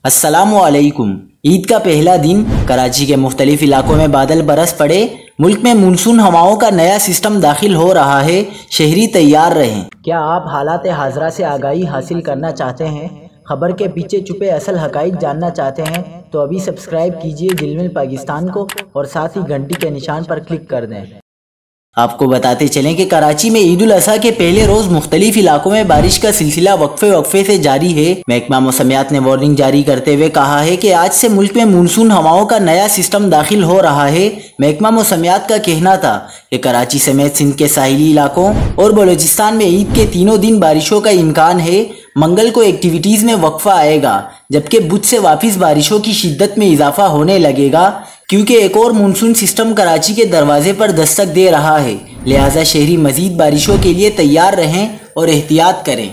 अस्सलामुअलैकुम। ईद का पहला दिन कराची के मुख्तलिफ इलाकों में बादल बरस पड़े। मुल्क में मानसून हवाओं का नया सिस्टम दाखिल हो रहा है, शहरी तैयार रहें। क्या आप हालात हाजरा से आगाही हासिल करना चाहते हैं? खबर के पीछे छुपे असल हकाइक जानना चाहते हैं तो अभी सब्सक्राइब कीजिए जिलमिल पाकिस्तान को और साथ ही घंटी के निशान पर क्लिक कर दें। आपको बताते चलें कि कराची में ईद उल अज़हा के पहले रोज मुख्तलिफ इलाकों में बारिश का सिलसिला वक्फे से जारी है। महकमा मौसमियात ने वार्निंग जारी करते हुए कहा है कि आज से मुल्क में मानसून हवाओं का नया सिस्टम दाखिल हो रहा है। महकमा मौसमियात का कहना था कि कराची समेत सिंध के साहिली इलाकों और बलूचिस्तान में ईद के तीनों दिन बारिशों का इम्कान है। मंगल को एक्टिविटीज में वक्फा आएगा, जबकि बुध से वापस बारिशों की शिद्दत में इजाफा होने लगेगा, क्योंकि एक और मानसून सिस्टम कराची के दरवाजे पर दस्तक दे रहा है। लिहाजा शहरी मजीद बारिशों के लिए तैयार रहें और एहतियात करें।